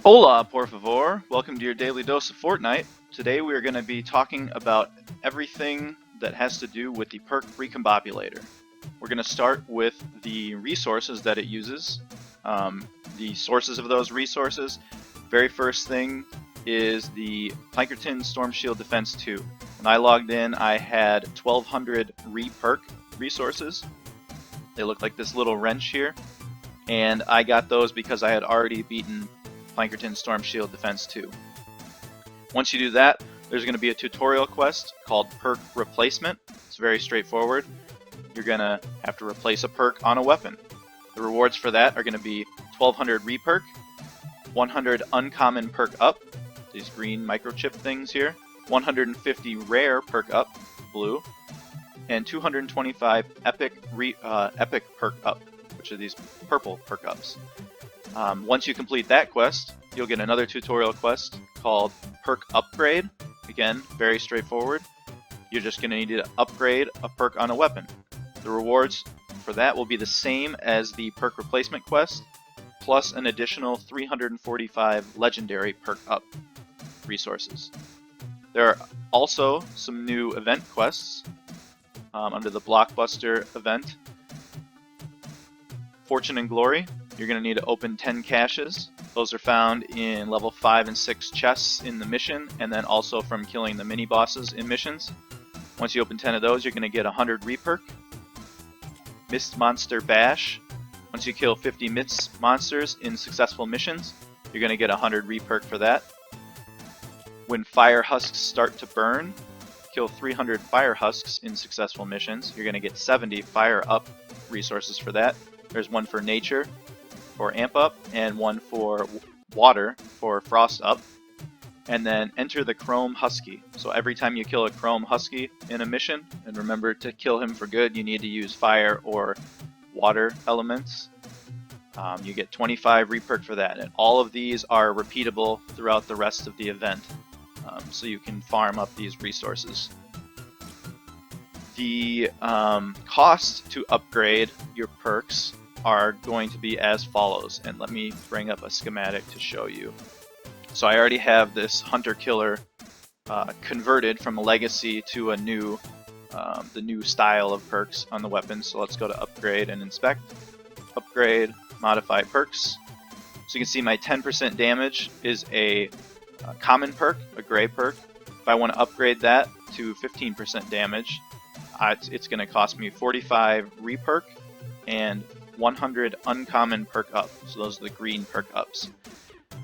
Hola, por favor. Welcome to your daily dose of Fortnite. Today we are going to be talking about everything that has to do with the Perk Recombobulator. We're going to start with the resources that it uses, the sources of those resources. Very first thing is the Plankerton Storm Shield Defense 2. When I logged in, I had 1200 RE-PERK resources. They look like this little wrench here, and I got those because I had already beaten Plankerton Storm Shield Defense 2. Once you do that, there's going to be a tutorial quest called Perk Replacement. It's very straightforward. You're going to have to replace a perk on a weapon. The rewards for that are going to be 1200 RE-PERK, 100 uncommon PERK-UP, these green microchip things here, 150 rare PERK-UP, blue, and 225 epic PERK-UP, which are these purple PERK-UPs. Once you complete that quest, you'll get another tutorial quest called Perk Upgrade. Again, very straightforward. You're just going to need to upgrade a perk on a weapon. The rewards for that will be the same as the Perk Replacement quest, plus an additional 345 legendary Perk-UP resources. There are also some new event quests under the Blockbuster event. Fortune and Glory. You're going to need to open 10 caches. Those are found in level 5 and 6 chests in the mission, and then also from killing the mini bosses in missions. Once you open 10 of those, you're going to get 100 RE-PERK. Mist Monster Bash. Once you kill 50 Mist Monsters in successful missions, you're going to get 100 RE-PERK for that. When Fire Husks start to burn, kill 300 Fire Husks in successful missions. You're going to get 70 Fire-UP resources for that. There's one for Nature for Amp Up, and one for Water for Frost Up. And then enter the Chrome Husky. So every time you kill a Chrome Husky in a mission, and remember to kill him for good, you need to use fire or water elements. You get 25 RE-PERK for that, and all of these are repeatable throughout the rest of the event, so you can farm up these resources. The cost to upgrade your perks are going to be as follows, and let me bring up a schematic to show you. So I already have this Hunter Killer converted from a legacy to a new, the new style of perks on the weapon. So let's go to Upgrade and Inspect. Upgrade, Modify Perks. So you can see my 10% damage is a common perk, a gray perk. If I want to upgrade that to 15% damage, it's going to cost me 45 RE-PERK and 100 uncommon PERK-UP. So those are the green PERK-UPs.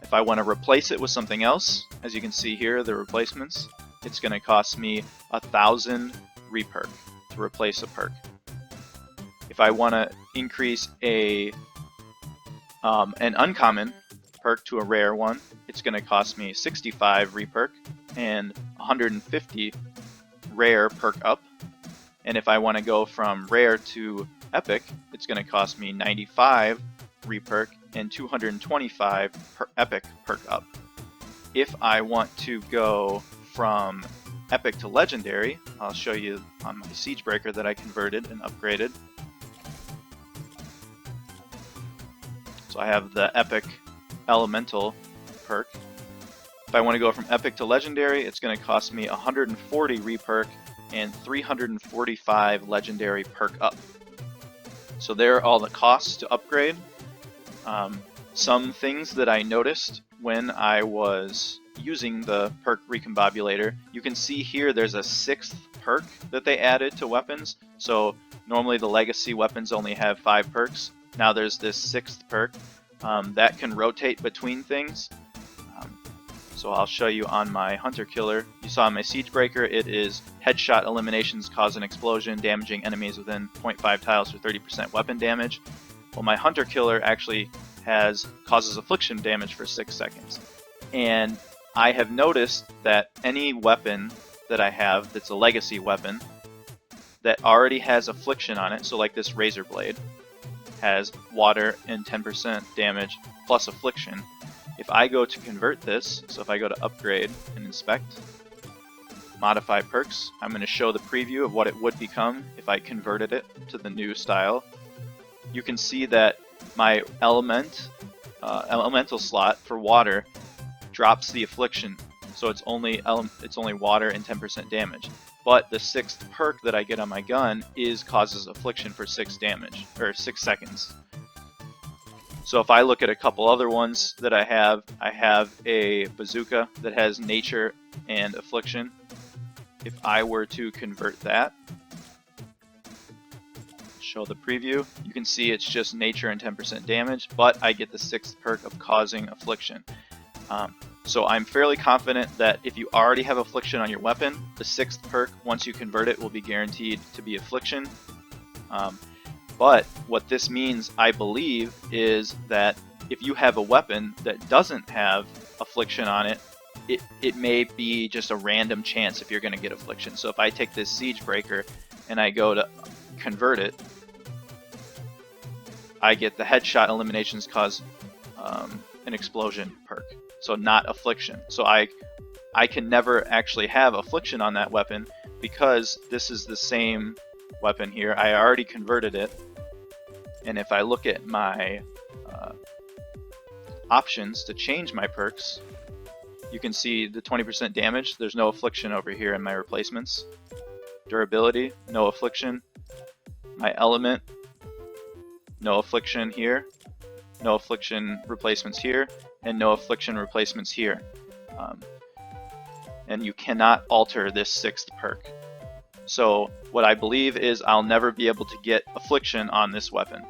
If I want to replace it with something else, as you can see here, the replacements, it's going to cost me 1,000 RE-PERK to replace a perk. If I want to increase an uncommon perk to a rare one, it's going to cost me 65 RE-PERK and 150 rare PERK-UP. And if I want to go from rare to epic, it's going to cost me 95 RE-PERK and 225 epic PERK-UP. If I want to go from epic to legendary, I'll show you on my Siegebreaker that I converted and upgraded. So I have the epic elemental perk. If I want to go from epic to legendary, it's going to cost me 140 RE-PERK and 345 legendary PERK-UP. So there are all the costs to upgrade. Some things that I noticed when I was using the Perk Recombobulator, you can see here there's a 6th perk that they added to weapons. So normally the legacy weapons only have 5 perks. Now there's this 6th perk that can rotate between things. So I'll show you on my Hunter Killer. You saw on my Siegebreaker, it is headshot eliminations cause an explosion, damaging enemies within 0.5 tiles for 30% weapon damage. Well, my Hunter Killer actually causes affliction damage for 6 seconds. And I have noticed that any weapon that I have that's a legacy weapon that already has affliction on it, so like this Razor Blade, has water and 10% damage plus affliction. If I go to convert this, so if I go to upgrade and inspect, modify perks. I'm going to show the preview of what it would become if I converted it to the new style. You can see that my elemental slot for water drops the affliction, so it's only water and 10% damage. But the 6th perk that I get on my gun causes affliction for 6 damage, or 6 seconds. So if I look at a couple other ones that I have a bazooka that has nature and affliction. If I were to convert that, show the preview, you can see it's just nature and 10% damage, but I get the 6th perk of causing affliction. So I'm fairly confident that if you already have affliction on your weapon, the 6th perk, once you convert it, will be guaranteed to be affliction. But what this means, I believe, is that if you have a weapon that doesn't have affliction on it, it may be just a random chance if you're going to get affliction. So if I take this siege breaker and I go to convert it, I get the headshot eliminations cause an explosion perk, so not affliction. So I can never actually have affliction on that weapon because this is the same weapon here. I already converted it, and if I look at my options to change my perks, you can see the 20% damage. There's no affliction over here in my replacements. Durability, no affliction. My element, no affliction here. No affliction replacements here, and no affliction replacements here. And you cannot alter this 6th perk. So what I believe is I'll never be able to get affliction on this weapon.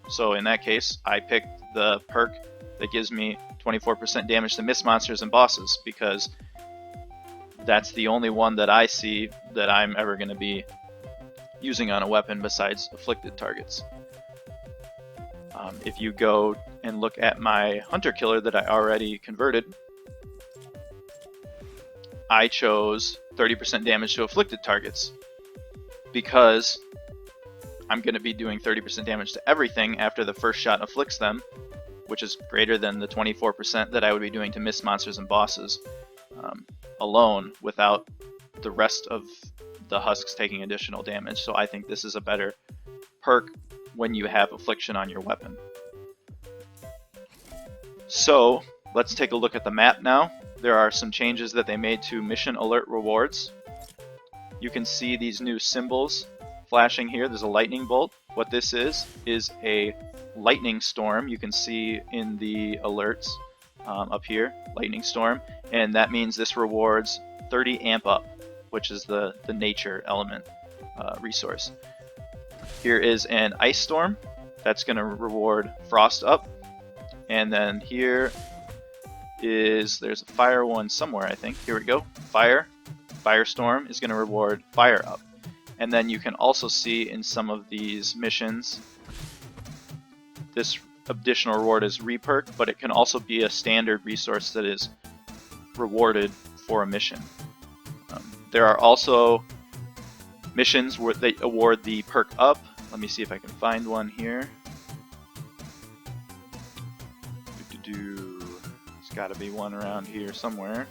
So in that case, I picked the perk that gives me 24% damage to miss monsters and bosses, because that's the only one that I see that I'm ever going to be using on a weapon besides afflicted targets. If you go and look at my hunter killer that I already converted, I chose 30% damage to afflicted targets because I'm going to be doing 30% damage to everything after the first shot afflicts them, which is greater than the 24% that I would be doing to miss monsters and bosses alone without the rest of the husks taking additional damage. So I think this is a better perk when you have affliction on your weapon. So let's take a look at the map now. There are some changes that they made to mission alert rewards. You can see these new symbols flashing here. There's a lightning bolt. What this is a lightning storm. You can see in the alerts up here, lightning storm, and that means this rewards 30 amp up, which is the nature element resource. Here is an ice storm that's going to reward frost up, and then here there's a fire one somewhere, I think. Here we go. Firestorm is going to reward fire up. And then you can also see in some of these missions, this additional reward is RE-PERK, but it can also be a standard resource that is rewarded for a mission. There are also missions where they award the PERK-UP. Let me see if I can find one here. There's got to be one around here somewhere.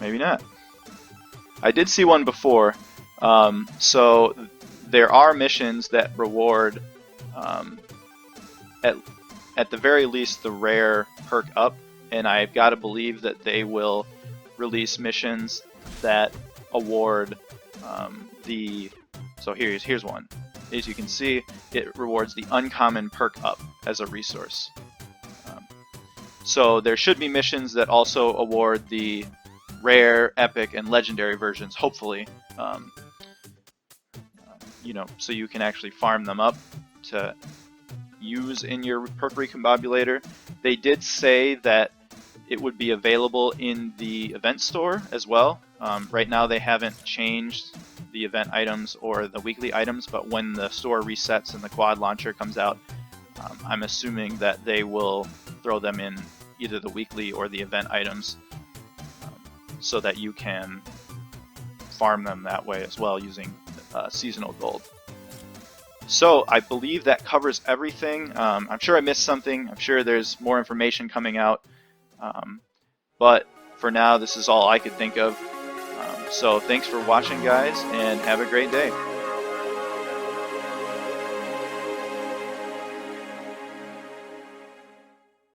Maybe not. I did see one before. So there are missions that reward, at the very least, the rare PERK-UP, and I've got to believe that they will release missions that award so here's one. As you can see, it rewards the uncommon PERK-UP as a resource. So there should be missions that also award the rare, epic, and legendary versions, hopefully, so you can actually farm them up to use in your Perk Recombobulator. They did say that it would be available in the event store as well. Right now they haven't changed the event items or the weekly items, but when the store resets and the quad launcher comes out, I'm assuming that they will throw them in either the weekly or the event items, so that you can farm them that way as well using seasonal gold. So I believe that covers everything. I'm sure I missed something. I'm sure there's more information coming out. But for now, this is all I could think of. So thanks for watching, guys, and have a great day.